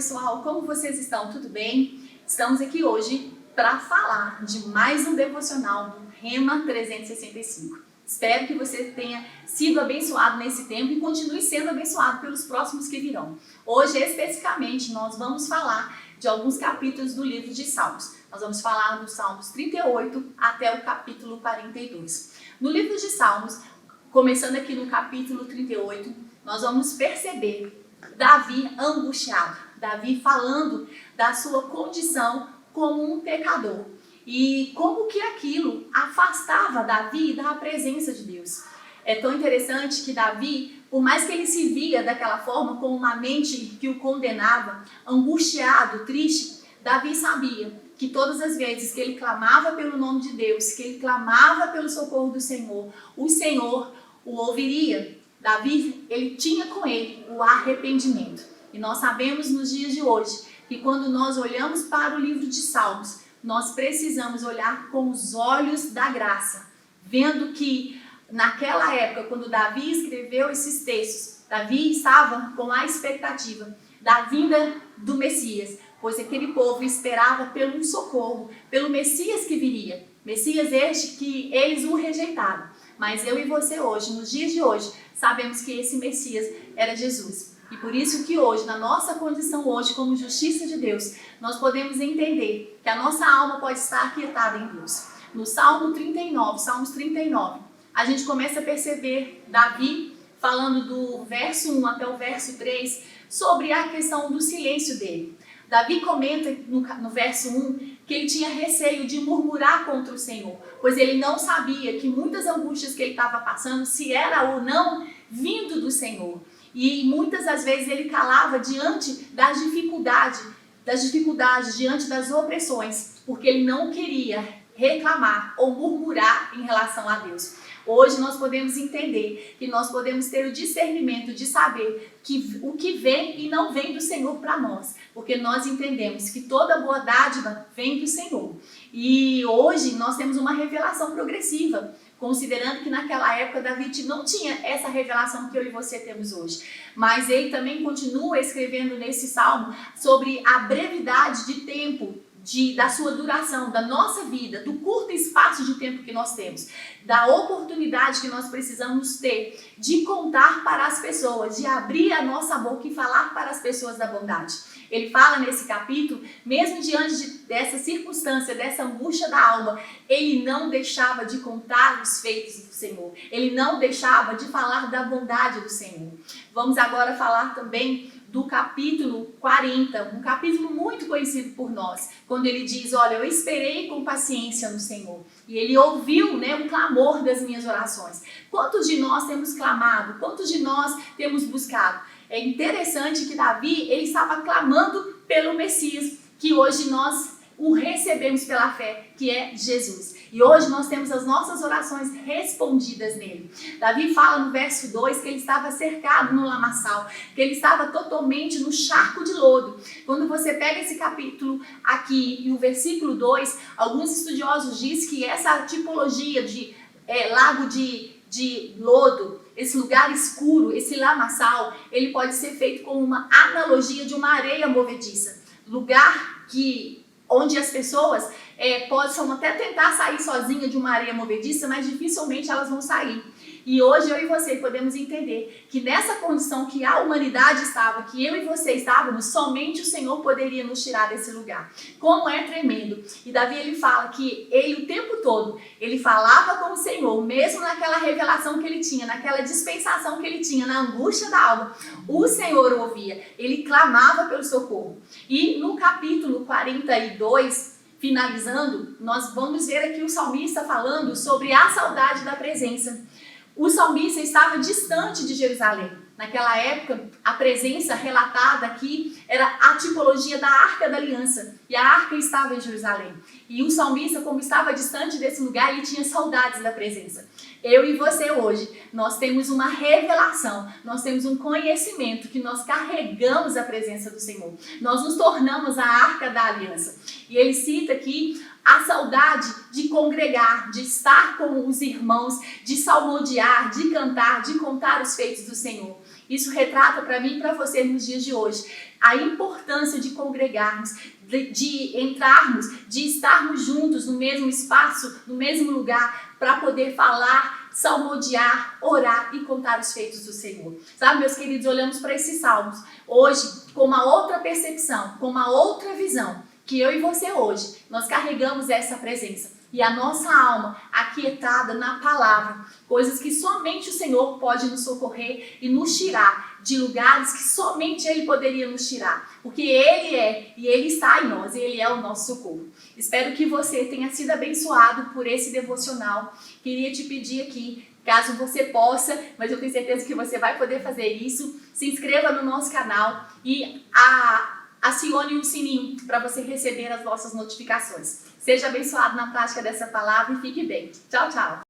pessoal, como vocês estão? Tudo bem? Estamos aqui hoje para falar de mais um devocional do Rema 365. Espero que você tenha sido abençoado nesse tempo e continue sendo abençoado pelos próximos que virão. Hoje, especificamente, nós vamos falar de alguns capítulos do livro de Salmos. Nós vamos falar dos Salmos 38 até o capítulo 42. No livro de Salmos, começando aqui no capítulo 38, nós vamos perceber Davi angustiado, Davi falando da sua condição como um pecador e como que aquilo afastava Davi da presença de Deus. É tão interessante que Davi, por mais que ele se via daquela forma, com uma mente que o condenava, angustiado, triste, Davi sabia que todas as vezes que ele clamava pelo nome de Deus, que ele clamava pelo socorro do Senhor, o Senhor o ouviria. Davi, ele tinha com ele o arrependimento. E nós sabemos nos dias de hoje que quando nós olhamos para o livro de Salmos, nós precisamos olhar com os olhos da graça, vendo que naquela época, quando Davi escreveu esses textos, Davi estava com a expectativa da vinda do Messias, pois aquele povo esperava pelo socorro, pelo Messias que viria. Messias este que eles o rejeitaram. Mas eu e você hoje, nos dias de hoje, sabemos que esse Messias era Jesus. E por isso que hoje, na nossa condição hoje, como justiça de Deus, nós podemos entender que a nossa alma pode estar aquietada em Deus. No Salmos 39, a gente começa a perceber Davi falando do verso 1 até o verso 3 sobre a questão do silêncio dele. Davi comenta no verso 1 que ele tinha receio de murmurar contra o Senhor, pois ele não sabia que muitas angústias que ele estava passando, se era ou não vindo do Senhor. E muitas das vezes ele calava diante das dificuldades, diante das opressões, porque ele não queria reclamar ou murmurar em relação a Deus. Hoje nós podemos entender que nós podemos ter o discernimento de saber que o que vem e não vem do Senhor para nós, porque nós entendemos que toda boa dádiva vem do Senhor. E hoje nós temos uma revelação progressiva, considerando que naquela época Davi não tinha essa revelação que eu e você temos hoje. Mas ele também continua escrevendo nesse salmo sobre a brevidade de tempo, da sua duração, da nossa vida, do curto espaço de tempo que nós temos, da oportunidade que nós precisamos ter de contar para as pessoas, de abrir a nossa boca e falar para as pessoas da bondade. Ele fala nesse capítulo, mesmo diante dessa circunstância, dessa angústia da alma, ele não deixava de contar os feitos do Senhor, ele não deixava de falar da bondade do Senhor. Vamos agora falar também do capítulo 40, um capítulo muito conhecido por nós, quando ele diz, olha, eu esperei com paciência no Senhor, e ele ouviu, o clamor das minhas orações. Quantos de nós temos clamado? Quantos de nós temos buscado? É interessante que Davi, ele estava clamando pelo Messias, que hoje nós o recebemos pela fé, que é Jesus. E hoje nós temos as nossas orações respondidas nele. Davi fala no verso 2 que ele estava cercado no lamaçal, que ele estava totalmente no charco de lodo. Quando você pega esse capítulo aqui e o versículo 2, alguns estudiosos dizem que essa tipologia de lago de lodo, esse lugar escuro, esse lamaçal, ele pode ser feito como uma analogia de uma areia movediça. Lugar onde as pessoas possam até tentar sair sozinha de uma areia movediça, mas dificilmente elas vão sair. E hoje eu e você podemos entender que nessa condição que a humanidade estava, que eu e você estávamos, somente o Senhor poderia nos tirar desse lugar. Como é tremendo. E Davi, ele fala que ele o tempo todo, ele falava com o Senhor, mesmo naquela revelação que ele tinha, naquela dispensação que ele tinha, na angústia da alma, o Senhor o ouvia. Ele clamava pelo socorro. E no capítulo 42, finalizando, nós vamos ver aqui o salmista falando sobre a saudade da presença. O salmista estava distante de Jerusalém. Naquela época, a presença relatada aqui era a tipologia da Arca da Aliança. E a arca estava em Jerusalém. E o salmista, como estava distante desse lugar, ele tinha saudades da presença. Eu e você hoje, nós temos uma revelação, nós temos um conhecimento que nós carregamos a presença do Senhor. Nós nos tornamos a Arca da Aliança. E ele cita aqui a saudade de congregar, de estar com os irmãos, de salmodiar, de cantar, de contar os feitos do Senhor. Isso retrata para mim e para você nos dias de hoje a importância de congregarmos, de entrarmos, de estarmos juntos no mesmo espaço, no mesmo lugar, para poder falar, salmodiar, orar e contar os feitos do Senhor. Sabe, meus queridos, olhamos para esses salmos hoje com uma outra percepção, com uma outra visão, que eu e você hoje, nós carregamos essa presença. E a nossa alma aquietada na palavra, coisas que somente o Senhor pode nos socorrer e nos tirar de lugares que somente Ele poderia nos tirar. Porque Ele é e Ele está em nós, e Ele é o nosso socorro. Espero que você tenha sido abençoado por esse devocional. Queria te pedir aqui, caso você possa, mas eu tenho certeza que você vai poder fazer isso, se inscreva no nosso canal e acione o sininho para você receber as nossas notificações. Seja abençoado na prática dessa palavra e fique bem. Tchau, tchau!